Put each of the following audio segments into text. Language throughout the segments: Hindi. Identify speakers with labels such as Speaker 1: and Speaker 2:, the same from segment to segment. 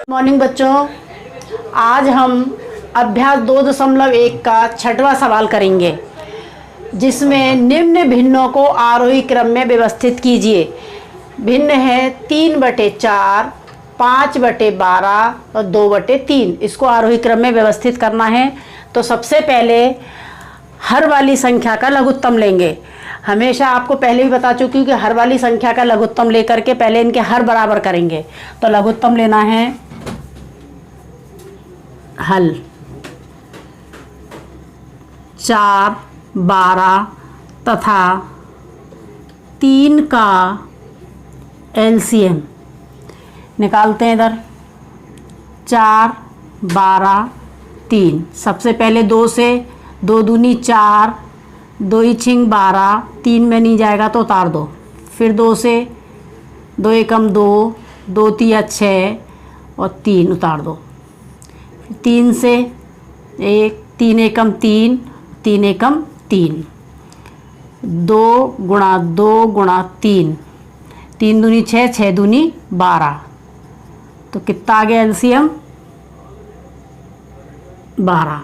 Speaker 1: मॉर्निंग बच्चों, आज हम अभ्यास 2.1 का 6वां सवाल करेंगे, जिसमें निम्न भिन्नों को आरोही क्रम में व्यवस्थित कीजिए। भिन्न है 3/4, 5/12 और 2/3। इसको आरोही क्रम में व्यवस्थित करना है। तो सबसे पहले हर वाली संख्या का लघुत्तम लेंगे। हमेशा आपको पहले भी बता चुकी हूँ कि हर वाली संख्या का लघुत्तम लेकर के पहले इनके हर बराबर करेंगे। तो लघुत्तम लेना है हल 4, 12 तथा 3 का एलसीएम निकालते हैं। इधर 4, 12, 3। सबसे पहले 2 से, 2 दूनी 4, 2 ही 6 12, 3 में नहीं जाएगा तो उतार दो। फिर 2 से, 2 एकम 2, 2 तिया 6 और 3 उतार दो। 3 से 1, 3 एकम 3, 3 एकम 3, 2 गुणा 2 गुणा 3, 3 दूनी 6, 6 दूनी 12। तो कितना आ गया एलसीएम? 12।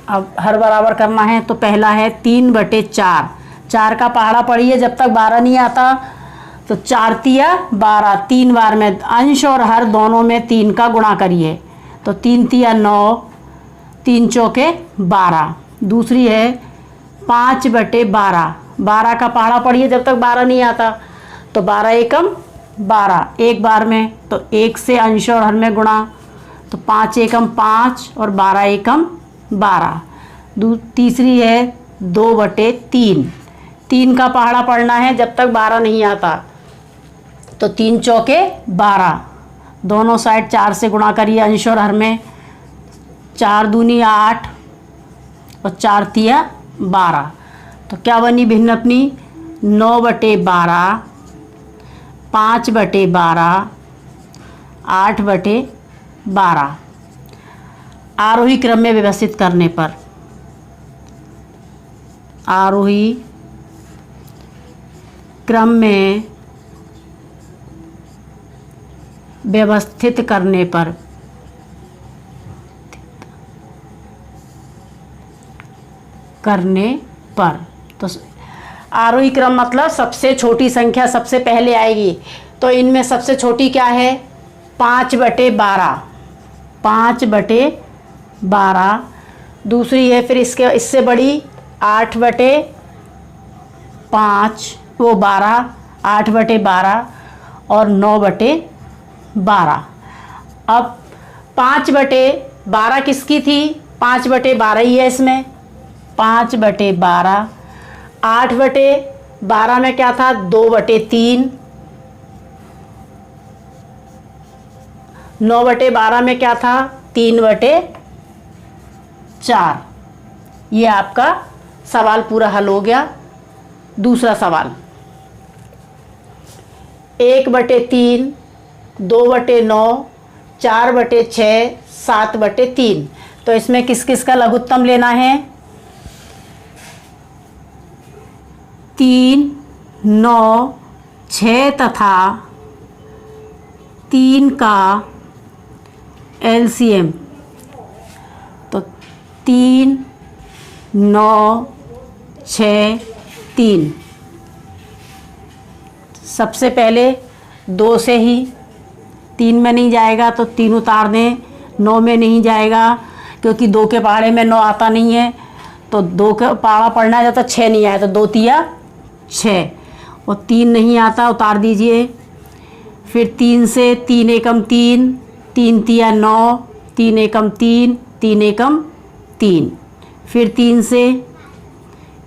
Speaker 1: अब हर बराबर करना है। तो पहला है 3/4। 4 का पहाड़ा पढ़िए, जब तक 12 नहीं आता। तो 4 तिया 12, 3 बार में अंश और हर दोनों में 3 का गुणा करिए। तो 3 तिया 9, 3 चौके 12। दूसरी है 5/12। 12 का पहाड़ा पढ़िए, जब तक 12 नहीं आता। तो 12 एकम 12, एक बार में। तो 1 से अंश और हर में गुणा। तो 5 एकम 5 और 12 एकम 12। तीसरी है 2/3। 3 का पहाड़ा पढ़ना है, जब तक 12 नहीं आता। तो 3 चौके 12, दोनों साइड 4 से गुणा करिए अंश और हर में। 4 दूनी 8 और 4 तिया 12। तो क्या बनी भिन्न अपनी? 9/12, 5/12, 8/12। आरोही क्रम में व्यवस्थित करने पर, आरोही क्रम में व्यवस्थित करने पर तो आरोही क्रम मतलब सबसे छोटी संख्या सबसे पहले आएगी। तो इनमें सबसे छोटी क्या है? 5/12। 5/12। दूसरी है फिर इससे बड़ी 8/5, वो 12, 8/12 और 9/12। अब 5/12 किसकी थी? 5/12 ही है इसमें। 5/12। 8/12 में क्या था? 2/3। 9/12 में क्या था? 3/4। ये आपका सवाल पूरा हल हो गया। दूसरा सवाल 1/3, 2/9, 4/6, 7/3। तो इसमें किस किस का लघुत्तम लेना है? 3, 9, 6 तथा 3 का एलसीएम। तो 3, 9, 6, 3। सबसे पहले 2 से ही, 3 में नहीं जाएगा तो 3 उतार दें। 9 में नहीं जाएगा क्योंकि 2 के पहाड़े में 9 आता नहीं है। तो 2 का पहाड़ा पढ़ना है, जब तक 6 नहीं आया। तो 2 तिया 6 और 3 नहीं आता, उतार दीजिए। फिर 3 से, 3 एकम 3, 3 तिया 9, 3 एकम 3, 3 एकम 3। फिर 3 से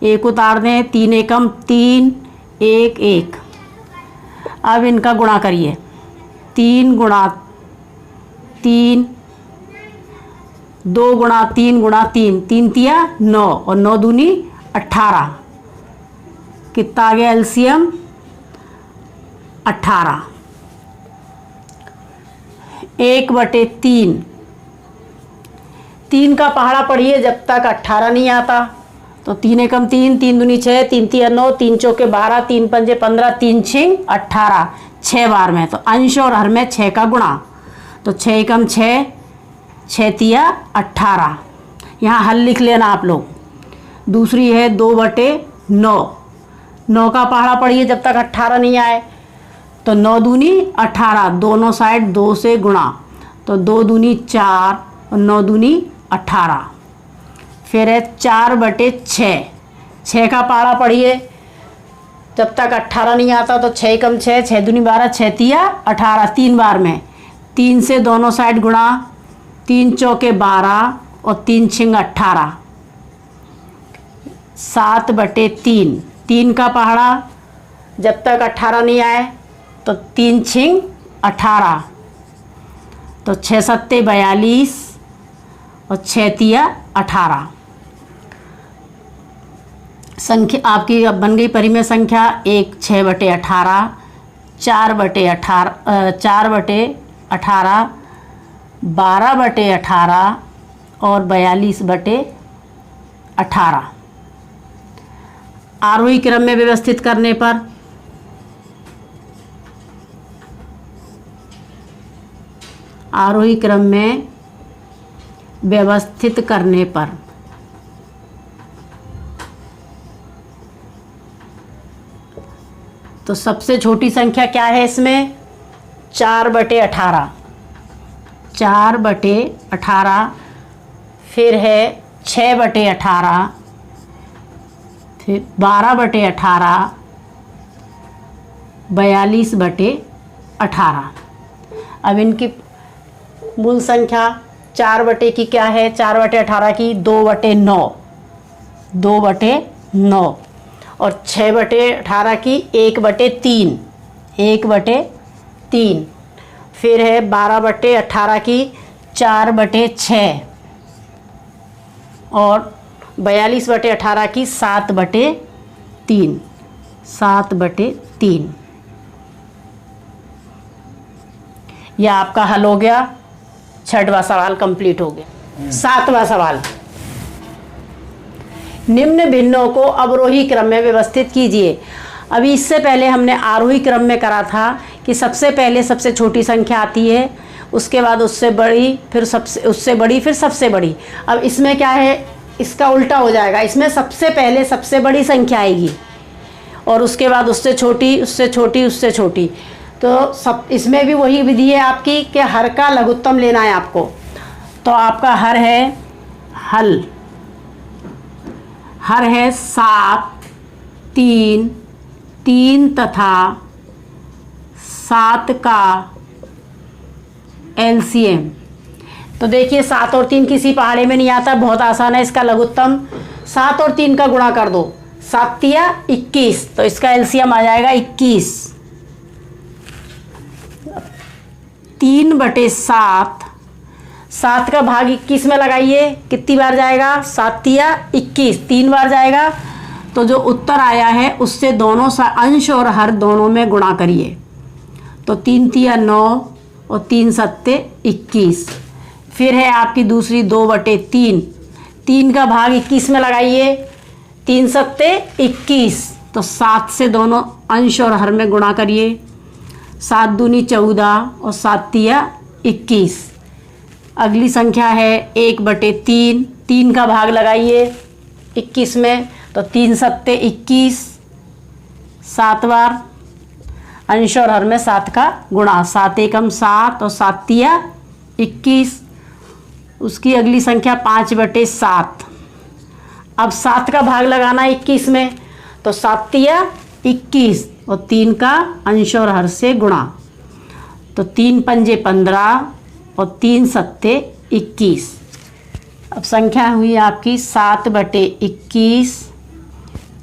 Speaker 1: 1 उतार दें। 3 एकम 3, 1 1। अब इनका गुणा करिए। 3 गुणा 3, 2 गुणा 3 गुणा 3, 3 तिया 9 और 9 दूनी 18। कितना आ गया एलसीएम? 18। 1/3। 3 का पहाड़ा पढ़िए, जब तक 18 नहीं आता। तो 3 एकम 3, 3 दूनी 6, 3 तिया 9, 3 चौके 12, 3 पंजे 15, 3 छिंग 18, 6 बार में। तो अंश और हर में 6 का गुणा, तो 6 एकम 6, 6 तिया 18। यहाँ हल लिख लेना आप लोग। दूसरी है 2/9, 9 का पहाड़ा पढ़िए जब तक 18 नहीं आए। तो 9 दूनी 18, दोनों साइड 2 से गुणा, तो 2 दूनी 4 और 9 दूनी 18। फिर है 4/6, 6 का पहाड़ा पढ़िए जब तक 18 नहीं आता। तो 6 एकम 6, 6 दूनी 12, 6 तिया 18, 3 बार में। 3 से दोनों साइड गुणा, 3 चौके 12 और 3 छिंग 18, 7/3, 3 का पहाड़ा जब तक 18 नहीं आए। तो 3 छिंग 18, तो 6 सत्ते 42 और 6 तिया 18। संख्या आपकी अब बन गई परिमेय संख्या। 1 6/18, 4/18, 4/18, 12/18 और 42/18। आरोही क्रम में व्यवस्थित करने पर आरोही क्रम में व्यवस्थित करने पर तो सबसे छोटी संख्या क्या है इसमें? 4/18, 4/18। फिर है 6/18, फिर 12/18, 42/18। अब इनकी मूल संख्या 4 की क्या है? 4/18 की 2/9, 2/9 और 6/18 की 1/3, 1/3। फिर है 12/18 की 4/6 और 42/18 की 7/3, 7/3। यह आपका हल हो गया। 6वां सवाल कंप्लीट हो गया। 7वां सवाल, निम्न भिन्नों को अवरोही क्रम में व्यवस्थित कीजिए। अभी इससे पहले हमने आरोही क्रम में करा था कि सबसे पहले सबसे छोटी संख्या आती है, उसके बाद उससे बड़ी, फिर उससे बड़ी, फिर सबसे बड़ी। अब इसमें क्या है? इसका उल्टा हो जाएगा। इसमें सबसे पहले सबसे बड़ी संख्या आएगी और उसके बाद उससे छोटी, उससे छोटी, उससे छोटी। तो सब इसमें भी वही विधि है आपकी कि हर का लघुत्तम लेना है आपको। तो आपका हर है, हर है 7, 3, 3 तथा 7 का एलसीएम। तो देखिए 7 और 3 किसी पहाड़े में नहीं आता, बहुत आसान है इसका लघुत्तम। 7 और 3 का गुणा कर दो, 7 तिया 21, तो इसका एलसीएम आ जाएगा 21। 3/7, 7 का भाग 21 में लगाइए, कितनी बार जाएगा? 7 तिया 21, 3 बार जाएगा। तो जो उत्तर आया है उससे दोनों अंश और हर दोनों में गुणा करिए। तो 3 तिया 9 और 3 सत्ते 21। फिर है आपकी दूसरी 2/3, 3 का भाग 21 में लगाइए, 3 सत्ते 21, तो 7 से दोनों अंश और हर में गुणा करिए। 7 दूनी 14 और 7 तिया 21। अगली संख्या है 1/3, 3 का भाग लगाइए 21 में, तो 3 सत्ते 21, 7 बार अंश और हर में 7 का गुणा, 7 एकम 7 और 7 तिया 21। उसकी अगली संख्या 5/7। अब 7 का भाग लगाना 21 में, तो 7 तिया 21 और 3 का अंश और हर से गुणा, तो 3 पंजे 15 और 3 सत्ते 21। अब संख्या हुई आपकी 7/21,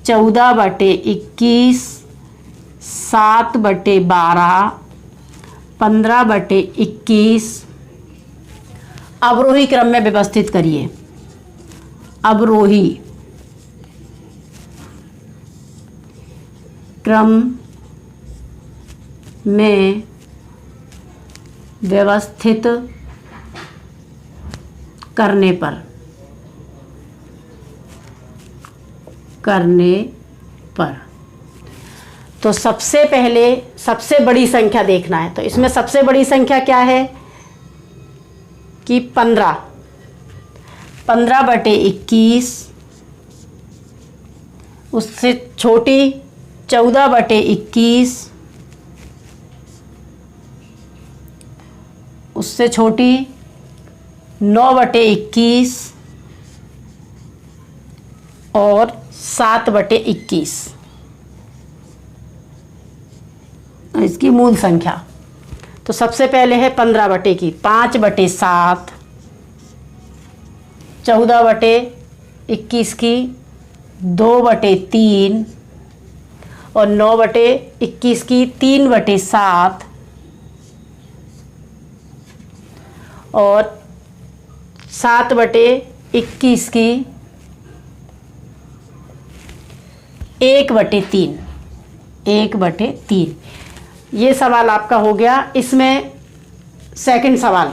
Speaker 1: 14/21, 7/12, 15/21। अवरोही क्रम में व्यवस्थित करिए। अवरोही क्रम में व्यवस्थित करने पर करने पर। तो सबसे पहले सबसे बड़ी संख्या देखना है। तो इसमें सबसे बड़ी संख्या क्या है कि 15। 15/21, उससे छोटी 14/21, उससे छोटी 9/21 और 7/21 इसकी मूल संख्या। तो सबसे पहले है 15/21, 5/7, 14/21 की 2/3 और 9/21 की 3/7 और 7/21 की 1/3। 1/3 ये सवाल आपका हो गया। इसमें सेकंड सवाल,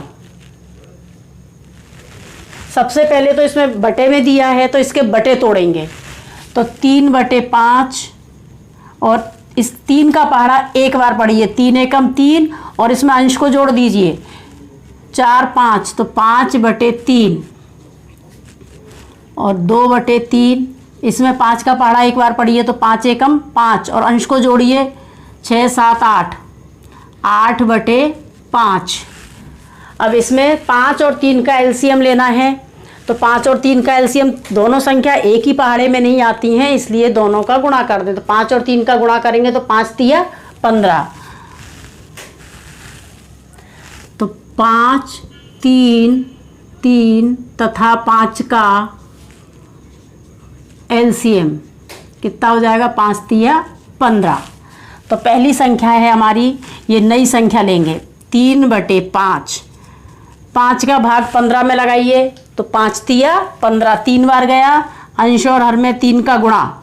Speaker 1: सबसे पहले तो इसमें बटे में दिया है तो इसके बटे तोड़ेंगे। तो 3/5 और इस 3 का पहाड़ा एक बार पढ़िए, 3 एकम 3 और इसमें अंश को जोड़ दीजिए 4 5, तो 5/3 और 2/3, इसमें 5 का पहाड़ा एक बार पढ़िए तो 5 एकम 5 और अंश को जोड़िए 6 7 8, 8/5। अब इसमें 5 और 3 का एलसीएम लेना है। तो 5 और 3 का एलसीएम, दोनों संख्या एक ही पहाड़े में नहीं आती हैं, इसलिए दोनों का गुणा कर दें। तो 5 और 3 का गुणा करेंगे तो 5 तिया 15। तो 5 3 3 तथा 5 का एलसीएम कितना हो जाएगा? 5 तिया 15। तो पहली संख्या है हमारी, ये नई संख्या लेंगे 3/5। 5 का भाग 15 में लगाइए तो 5 तिया 15, 3 बार गया, अंश और हर में 3 का गुणा,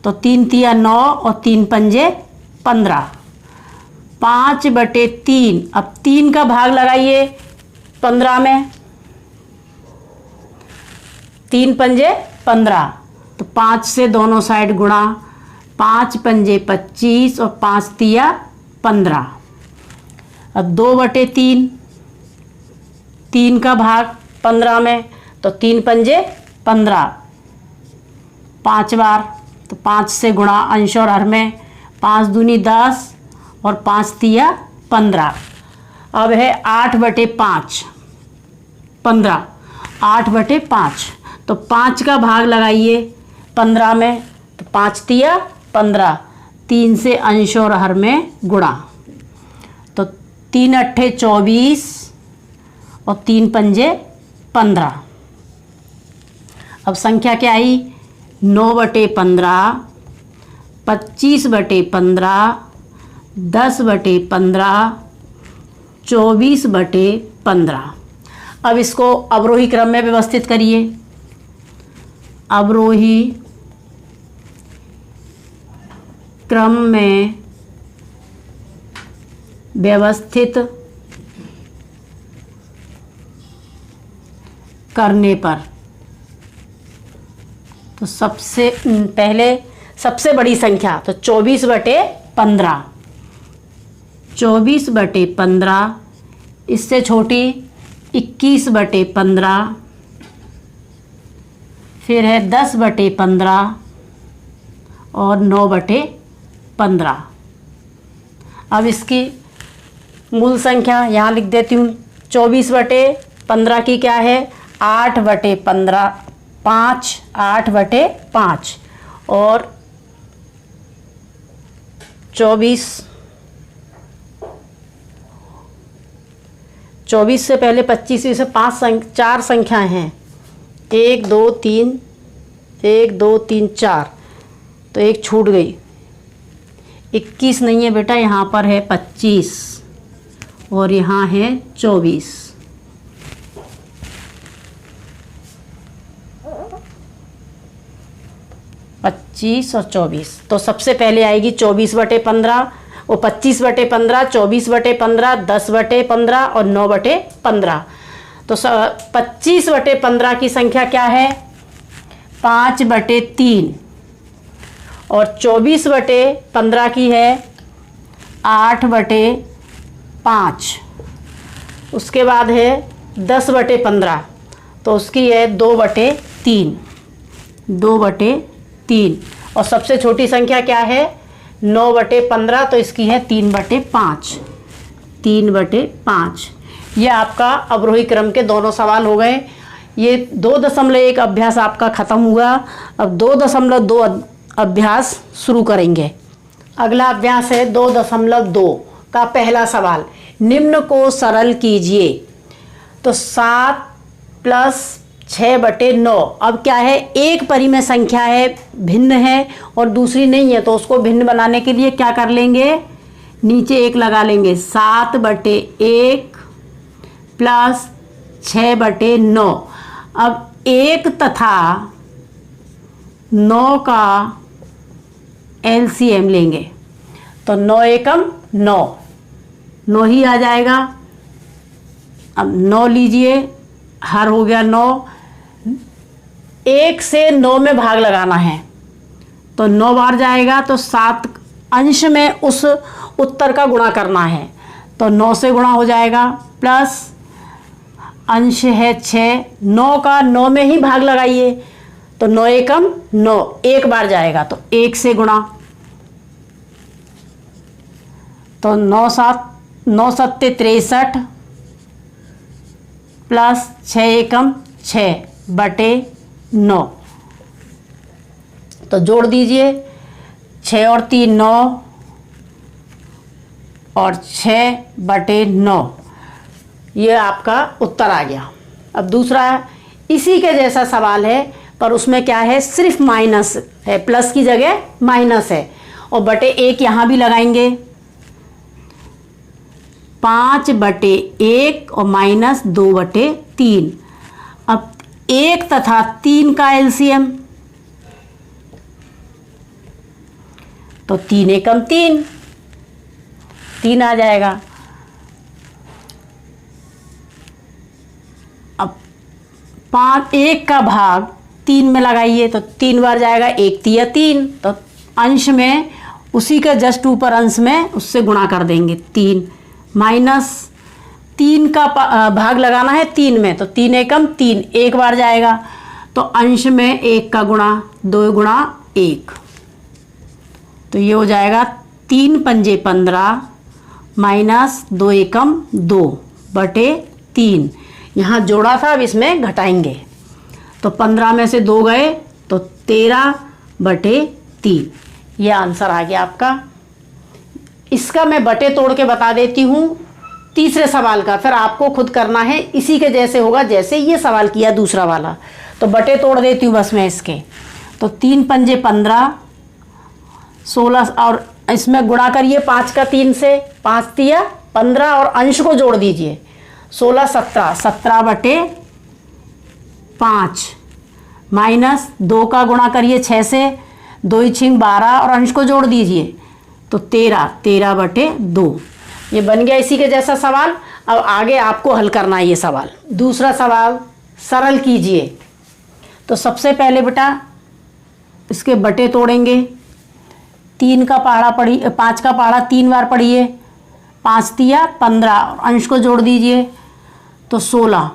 Speaker 1: तो 3 तिया 9 और 3 पंजे 15। 5/3, अब 3 का भाग लगाइए 15 में, 3 पंजे 15, तो 5 से दोनों साइड गुणा, 5 पंजे 25 और 5 तिया 15। अब 2/3, 3 का भाग 15 में, तो 3 पंजे 15, 5 बार, तो 5 से गुणा, अंश और हर में 5 दूनी 10 और 5 तिया 15। अब है 8/5, 15, 8/5, तो 5 का भाग लगाइए 15 में, तो 5 तिया 15, 3 से अंश और हर में गुणा, तो 3 अट्ठे 24 और 3 पंजे 15। अब संख्या क्या आई? 9/15, 25/15, 10/15, 24/15। अब इसको अवरोही क्रम में व्यवस्थित करिए। अवरोही क्रम में व्यवस्थित करने पर, तो सबसे पहले सबसे बड़ी संख्या तो 24/15, 24/15, इससे छोटी 21/15, फिर है 10/15 और 9/15। अब इसकी मूल संख्या यहाँ लिख देती हूँ। 24/15 की क्या है? 8/15, 5, 8/5 और 24 से पहले 25 से 4 संख्याएं हैं, 1 2 3, 1 2 3 4, तो एक छूट गई। 21 नहीं है बेटा, यहाँ पर है 25 और यहाँ है 24। और 24, तो सबसे पहले आएगी 24/15, वो 25/15, 24/15, 10/15 और 9/15। तो 25/15 की संख्या क्या है? 5/3, और 24/15 की है 8/5। उसके बाद है 10/15, तो उसकी है 2/3, 2/3। और सबसे छोटी संख्या क्या है 9/15, तो इसकी है 3/5, 3/5। ये आपका अवरोही क्रम के दोनों सवाल हो गए। ये 2.1 अभ्यास आपका ख़त्म हुआ। अब 2.2 अभ्यास शुरू करेंगे। अगला अभ्यास है 2.2 का पहला सवाल। निम्न को सरल कीजिए। तो 7 + 6/9। अब क्या है, एक परिमेय संख्या है, भिन्न है, और दूसरी नहीं है, तो उसको भिन्न बनाने के लिए क्या कर लेंगे, नीचे 1 लगा लेंगे। 7/1 + 6/9। अब 1 तथा 9 का एलसीएम लेंगे, तो 9 एकम 9, 9 ही आ जाएगा। अब 9 लीजिए, हर हो गया 9। 1 से 9 में भाग लगाना है, तो 9 बार जाएगा, तो 7 अंश में उस उत्तर का गुणा करना है, तो 9 से गुणा हो जाएगा, प्लस अंश है 6, 9 का 9 में ही भाग लगाइए, तो 9 एकम 9, 1 बार जाएगा, तो 1 से गुणा, तो 9 7 63 प्लस 6 एकम 6/9। तो जोड़ दीजिए, 6 और 3 9, और 6/9, ये आपका उत्तर आ गया। अब दूसरा इसी के जैसा सवाल है, पर उसमें क्या है, सिर्फ माइनस है, प्लस की जगह माइनस है, और /1 यहाँ भी लगाएंगे। 5/1 और -2/3। अब 1 तथा 3 का एलसीएम, तो 3 एकम 3, 3 आ जाएगा। अब 1 का भाग 3 में लगाइए, तो 3 बार जाएगा, 1 तिया 3, तो अंश में उसी के जस्ट ऊपर अंश में उससे गुणा कर देंगे। 3 -3 का भाग लगाना है 3 में, तो 3 एकम 3, 1 बार जाएगा, तो अंश में 1 का गुणा, 2 गुणा 1, तो ये हो जाएगा 3 पंजे 15 -2 एकम 2/3। यहाँ जोड़ा था, अब इसमें घटाएंगे, तो 15 में से 2 गए, तो 13/3। ये आंसर आ गया आपका। इसका मैं बटे तोड़ के बता देती हूँ तीसरे सवाल का, फिर आपको खुद करना है, इसी के जैसे होगा जैसे ये सवाल किया दूसरा वाला। तो बटे तोड़ देती हूँ बस मैं इसके। तो 3 पंजे 15, 16, और इसमें गुणा करिए 5 का 3 से, 5 तिया 15, और अंश को जोड़ दीजिए, 16 17, 17/5, -2 का गुणा करिए 6 से, 2 × 12, और अंश को जोड़ दीजिए, तो 13/2। ये बन गया इसी के जैसा सवाल। अब आगे आपको हल करना है ये सवाल। दूसरा सवाल, सरल कीजिए। तो सबसे पहले बेटा इसके बटे तोड़ेंगे। 3 का पहाड़ा पढ़िए, 5 का पहाड़ा 3 बार पढ़िए, 5 तिया 15, और अंश को जोड़ दीजिए, तो 16,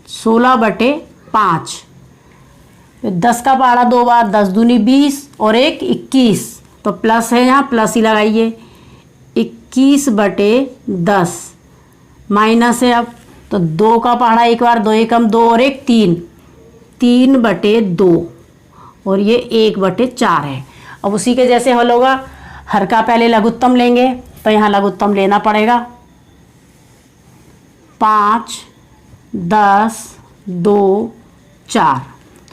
Speaker 1: 16/5। 10 का पहाड़ा 2 बार, 10 दूनी 20, और 1 21, तो प्लस है, यहाँ प्लस ही लगाइए, 21/10, माइनस है अब, तो 2 का पहाड़ा 1 बार, 2 एकम 2, और 1 3, 3/2, और ये 1/4 है। अब उसी के जैसे हल होगा। हर का पहले लघुत्तम लेंगे, तो यहाँ लघुत्तम लेना पड़ेगा। 5 10 2 4।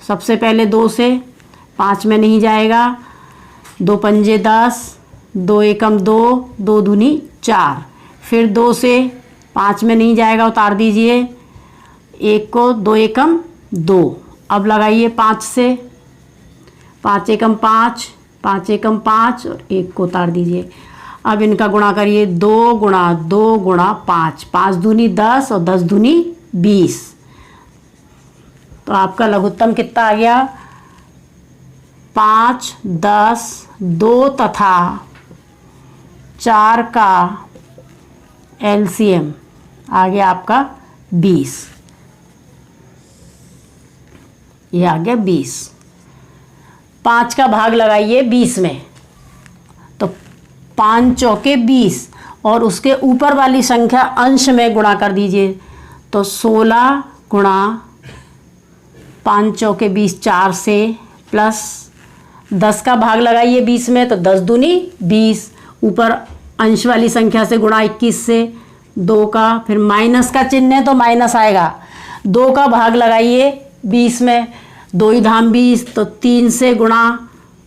Speaker 1: सबसे पहले 2 से, 5 में नहीं जाएगा, 2 पंजे 10, 2 एकम 2, 2 दूनी 4। फिर 2 से, 5 में नहीं जाएगा, उतार दीजिए, 1 को 2 एकम 2। अब लगाइए 5 से, 5 एकम 5, 5 एकम 5, और 1 को उतार दीजिए। अब इनका गुणा करिए, 2 × 2 × 5, 5 दूनी 10, और 10 दूनी 20। तो आपका लघुत्तम कितना आ गया, 5, 10, 2 तथा 4 का एलसीएम आ गया आपका 20। ये आ गया 20। 5 का भाग लगाइए 20 में, तो 5 चौके 20 और उसके ऊपर वाली संख्या अंश में गुणा कर दीजिए, तो 16 गुणा 5 चौके 20 4 से, प्लस 10 का भाग लगाइए 20 में, तो 10 दूनी 20, ऊपर अंश वाली संख्या से गुणा 21 से, 2 का, फिर माइनस का चिन्ह है तो माइनस आएगा, 2 का भाग लगाइए 20 में, 2 ही धाम 20, तो 3 से गुणा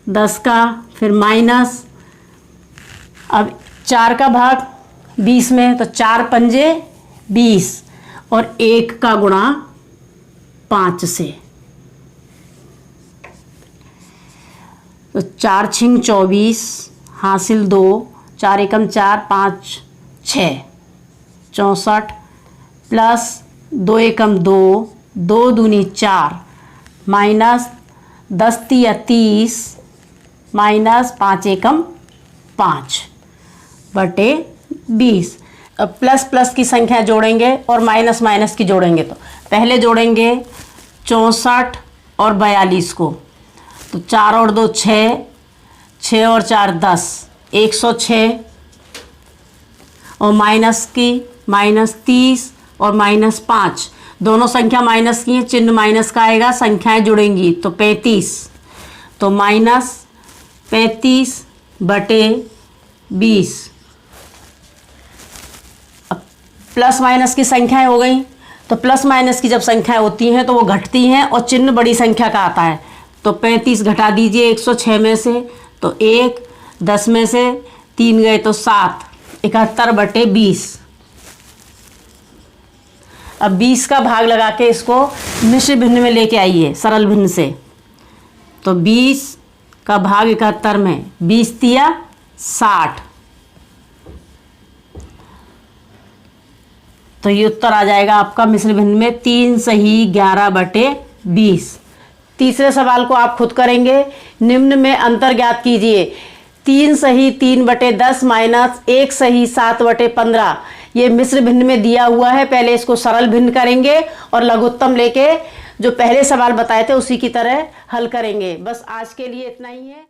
Speaker 1: 10 का, फिर माइनस, अब 4 का भाग 20 में, तो 4 पंजे 20 और 1 का गुणा 5 से, तो 4 छिंग 24 हासिल 2, 4 एकम 4, 5 6 64, प्लस 2 एकम 2, 2 दूनी 4, माइनस 10 तिया 30, माइनस 5 एकम 5 बटे 20। अब प्लस प्लस की संख्या जोड़ेंगे और माइनस माइनस की जोड़ेंगे, तो पहले जोड़ेंगे 64 और 42 को, तो 4 और 2 6, 6 और 4 10, 106, और माइनस की माइनस 30 और माइनस 5, दोनों संख्या माइनस की है, चिन्ह माइनस का आएगा, संख्याएं जुड़ेंगी तो 35, तो माइनस 35 बटे 20। अब प्लस माइनस की संख्याएं हो गई, तो प्लस माइनस की जब संख्याएं होती हैं तो वो घटती हैं और चिन्ह बड़ी संख्या का आता है, तो 35 घटा दीजिए 106 में से, तो 1, 10 में से 3 गए तो 7, 71 बटे 20। अब 20 का भाग लगा के इसको मिश्र भिन्न में लेके आइए सरल भिन्न से, तो 20 का भाग 71 में, 20 तिया 60, तो ये उत्तर आ जाएगा आपका मिश्र भिन्न में 3 सही 11 बटे 20। तीसरे सवाल को आप खुद करेंगे। निम्न में अंतर ज्ञात कीजिए। 3 सही 3 बटे 10 माइनस 1 सही 7 बटे 15, ये मिश्र भिन्न में दिया हुआ है। पहले इसको सरल भिन्न करेंगे और लघुत्तम लेके जो पहले सवाल बताए थे उसी की तरह हल करेंगे। बस आज के लिए इतना ही है।